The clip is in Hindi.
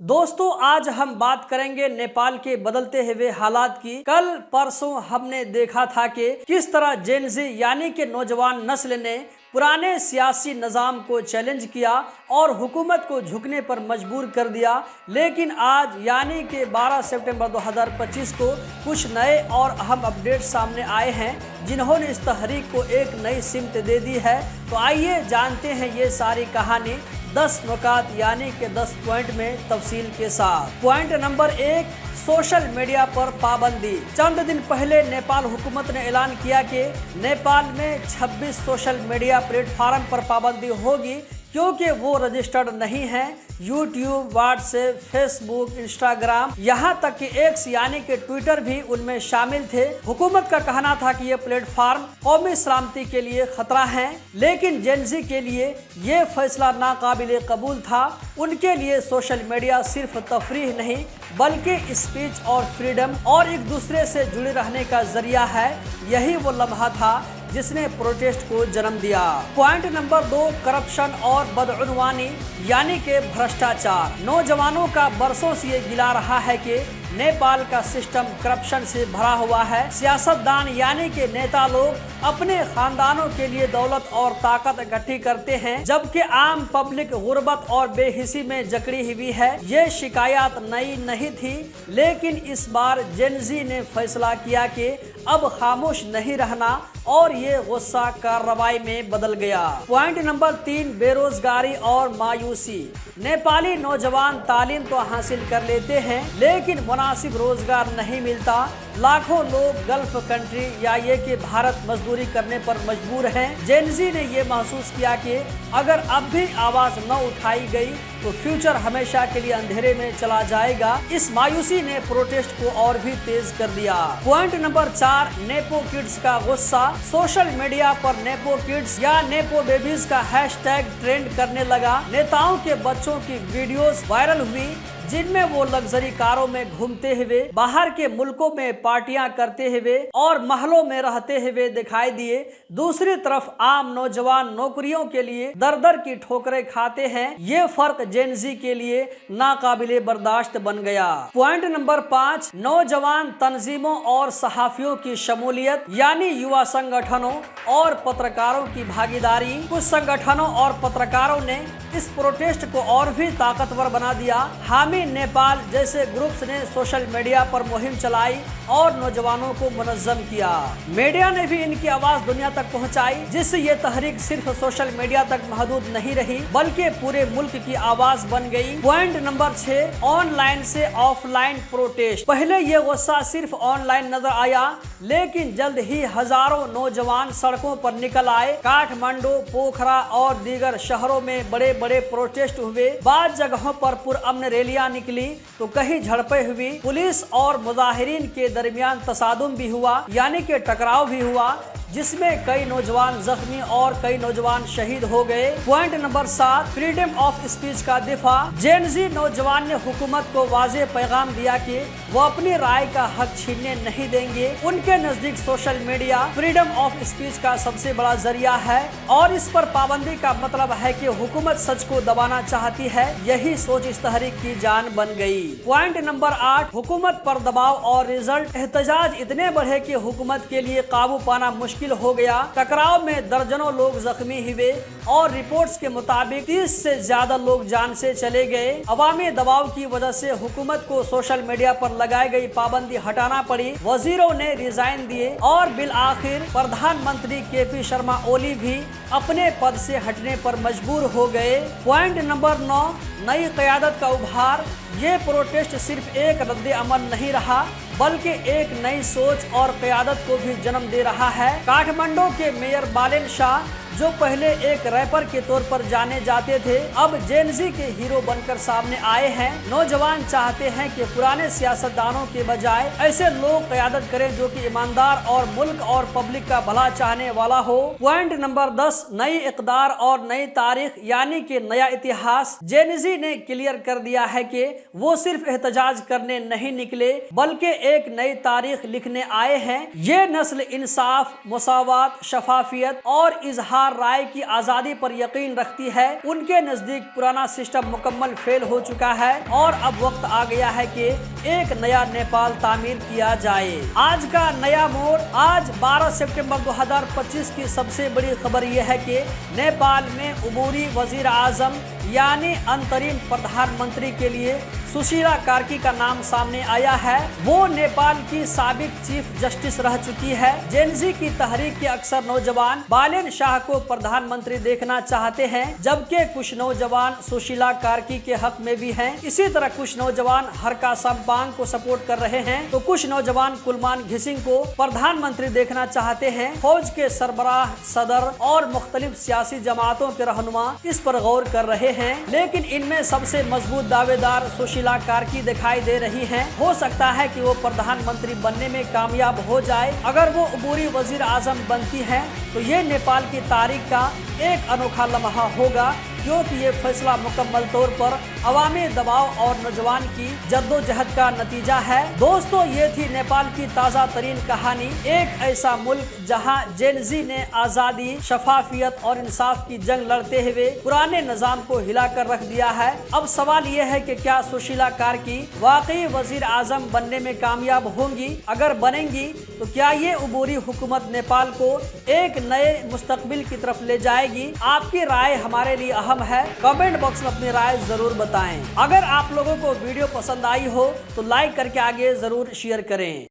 दोस्तों आज हम बात करेंगे नेपाल के बदलते हुए हालात की। कल परसों हमने देखा था कि किस तरह जेन ज़ी यानी कि नौजवान नस्ल ने पुराने सियासी निज़ाम को चैलेंज किया और हुकूमत को झुकने पर मजबूर कर दिया। लेकिन आज यानी कि 12 सितंबर 2025 को कुछ नए और अहम अपडेट सामने आए हैं जिन्होंने इस तहरीक को एक नई सिमत दे दी है। तो आइए जानते हैं ये सारी कहानी 10 नुकात यानी कि 10 पॉइंट में तफसील के साथ। पॉइंट नंबर 1, सोशल मीडिया पर पाबंदी। चंद दिन पहले नेपाल हुकूमत ने ऐलान किया कि नेपाल में 26 सोशल मीडिया प्लेटफार्म पर पाबंदी होगी क्योंकि वो रजिस्टर्ड नहीं है। यूट्यूब, व्हाट्सएप, फेसबुक, इंस्टाग्राम, यहाँ तक कि एक्स यानी कि ट्विटर भी उनमें शामिल थे। हुकूमत का कहना था कि ये प्लेटफार्म कौमी सलामती के लिए खतरा है, लेकिन जेन ज़ी के लिए ये फैसला नाकाबिले कबूल था। उनके लिए सोशल मीडिया सिर्फ तफरीह नहीं बल्कि स्पीच और फ्रीडम और एक दूसरे से जुड़े रहने का जरिया है। यही वो लम्हा था जिसने प्रोटेस्ट को जन्म दिया। पॉइंट नंबर 2, करप्शन और बदउनवानी यानी कि भ्रष्टाचार। नौजवानों का बरसों से ये गिला रहा है कि नेपाल का सिस्टम करप्शन से भरा हुआ है। सियासतदान यानी कि नेता लोग अपने खानदानों के लिए दौलत और ताकत इकट्ठी करते हैं, जबकि आम पब्लिक गुर्बत और बेहिसी में जकड़ी हुई है। ये शिकायत नई नहीं थी, लेकिन इस बार जेन ज़ी ने फैसला किया कि अब खामोश नहीं रहना और ये गुस्सा कार्रवाई में बदल गया। पॉइंट नंबर 3, बेरोजगारी और मायूसी। नेपाली नौजवान तालीम तो हासिल कर लेते हैं लेकिन मुनासिब रोजगार नहीं मिलता। लाखों लोग गल्फ कंट्री या ये कि भारत मजदूरी करने पर मजबूर हैं। जेन ज़ी ने ये महसूस किया कि अगर अब भी आवाज न उठाई गई तो फ्यूचर हमेशा के लिए अंधेरे में चला जाएगा। इस मायूसी ने प्रोटेस्ट को और भी तेज कर दिया। पॉइंट नंबर 4, नेपो किड्स का गुस्सा। सोशल मीडिया पर नेपो किड्स या नेपो बेबीज का हैशटैग ट्रेंड करने लगा। नेताओं के बच्चों की वीडियोस वायरल हुई जिनमें वो लग्जरी कारों में घूमते हुए, बाहर के मुल्कों में पार्टियां करते हुए और महलों में रहते हुए दिखाई दिए। दूसरी तरफ आम नौजवान नौकरियों के लिए दर दर की ठोकरें खाते हैं। ये फर्क जेन ज़ी के लिए नाकाबिले बर्दाश्त बन गया। पॉइंट नंबर 5, नौजवान तंजीमों और सहाफियों की शमूलियत यानी युवा संगठनों और पत्रकारों की भागीदारी। कुछ संगठनों और पत्रकारों ने इस प्रोटेस्ट को और भी ताकतवर बना दिया। हामी नेपाल जैसे ग्रुप्स ने सोशल मीडिया पर मुहिम चलाई और नौजवानों को मुनज़्ज़म किया। मीडिया ने भी इनकी आवाज दुनिया तक पहुंचाई, जिससे ये तहरीक सिर्फ सोशल मीडिया तक महदूद नहीं रही बल्कि पूरे मुल्क की आवाज बन गई। पॉइंट नंबर 6, ऑनलाइन से ऑफलाइन प्रोटेस्ट। पहले ये गुस्सा सिर्फ ऑनलाइन नजर आया, लेकिन जल्द ही हजारों नौजवान सड़कों पर निकल आए। काठमांडू, पोखरा और दीगर शहरों में बड़े बड़े प्रोटेस्ट हुए। बाद जगहों पर पुरअमन रैलियां निकली तो कहीं झड़पें हुई। पुलिस और मुजाहिरीन के दरमियान तसादुम भी हुआ यानी कि टकराव भी हुआ, जिसमें कई नौजवान जख्मी और कई नौजवान शहीद हो गए। Point number 7, freedom of speech का दिफा। जेन ज़ी नौजवान ने हुकूमत को वाज़ेह पैगाम दिया कि वो अपनी राय का हक छीनने नहीं देंगे। उनके नजदीक social media freedom of speech का सबसे बड़ा जरिया है और इस पर पाबंदी का मतलब है कि हुकूमत सच को दबाना चाहती है। यही सोच इस तहरीक की जान बन गई। पॉइंट नंबर 8, हुकूमत पर दबाव और रिजल्ट। एहतजाज इतने बढ़े कि हुकूमत के लिए काबू पाना मुश्किल हो गया। टकराव में दर्जनों लोग जख्मी हुए और रिपोर्ट्स के मुताबिक 30 से ज्यादा लोग जान से चले गए। अवामी दबाव की वजह से हुकूमत को सोशल मीडिया पर लगाई गई पाबंदी हटाना पड़ी। वजीरों ने रिजाइन दिए और बिल आखिर प्रधानमंत्री KP शर्मा ओली भी अपने पद से हटने पर मजबूर हो गए। पॉइंट नंबर 9, नई क़यादत का उभार। ये प्रोटेस्ट सिर्फ एक रद्द अमल नहीं रहा बल्कि एक नई सोच और क़यादत को भी जन्म दे रहा है। काठमांडू के मेयर बालेन शाह जो पहले एक रैपर के तौर पर जाने जाते थे, अब जेन ज़ी के हीरो बनकर सामने आए हैं। नौजवान चाहते हैं कि पुराने सियासतदानों के बजाय ऐसे लोग क़यादत करें जो कि ईमानदार और मुल्क और पब्लिक का भला चाहने वाला हो। पॉइंट नंबर 10, नई इक़दार और नई तारीख यानी कि नया इतिहास। जेन ज़ी ने क्लियर कर दिया है कि वो सिर्फ एहतजाज करने नहीं निकले बल्कि एक नई तारीख लिखने आए हैं। ये नस्ल इंसाफ, मुसावात, शफाफियत और इजहार सरकार राय की आजादी पर यकीन रखती है, उनके नजदीक पुराना सिस्टम मुकम्मल फेल हो चुका है और अब वक्त आ गया है कि एक नया नेपाल तामीर किया जाए। आज का नया मोड़। आज 12 सितंबर 2025 की सबसे बड़ी खबर यह है कि नेपाल में अबूरी वजीर आजम यानी अंतरिम प्रधानमंत्री के लिए सुशीला कार्की का नाम सामने आया है। वो नेपाल की साबिक चीफ जस्टिस रह चुकी है। जेनजी की तहरीक के अक्सर नौजवान बालेन शाह को प्रधानमंत्री देखना चाहते हैं, जबकि कुछ नौजवान सुशीला कार्की के हक में भी हैं। इसी तरह कुछ नौजवान हरका सम्पांग को सपोर्ट कर रहे हैं, तो कुछ नौजवान कुलमान घिसिंग को प्रधानमंत्री देखना चाहते हैं। फौज के सरबराह, सदर और मुख्तलिफ सियासी जमातों के रहनुमा इस पर गौर कर रहे हैं, लेकिन इनमें सबसे मजबूत दावेदार सुशीला कार्की दिखाई दे रही हैं। हो सकता है कि वो प्रधानमंत्री बनने में कामयाब हो जाए। अगर वो अबूरी वजीर आजम बनती हैं तो ये नेपाल की तारीख का एक अनोखा लम्हा होगा, क्योंकि ये फैसला मुकम्मल तौर पर अवामी दबाव और नौजवान की जद्दोजहद का नतीजा है। दोस्तों, ये थी नेपाल की ताज़ा तरीन कहानी। एक ऐसा मुल्क जहां जेनजी ने आज़ादी, शफाफियत और इंसाफ की जंग लड़ते हुए पुराने निज़ाम को हिलाकर रख दिया है। अब सवाल ये है कि क्या सुशीला कार्की वाकई वजीर आजम बनने में कामयाब होंगी? अगर बनेंगी तो क्या ये अबूरी हुकूमत नेपाल को एक नए मुस्तकबिल की तरफ ले जाएगी? आपकी राय हमारे लिए अहम है। कमेंट बॉक्स में अपनी राय जरूर बताएं। अगर आप लोगों को वीडियो पसंद आई हो तो लाइक करके आगे जरूर शेयर करें।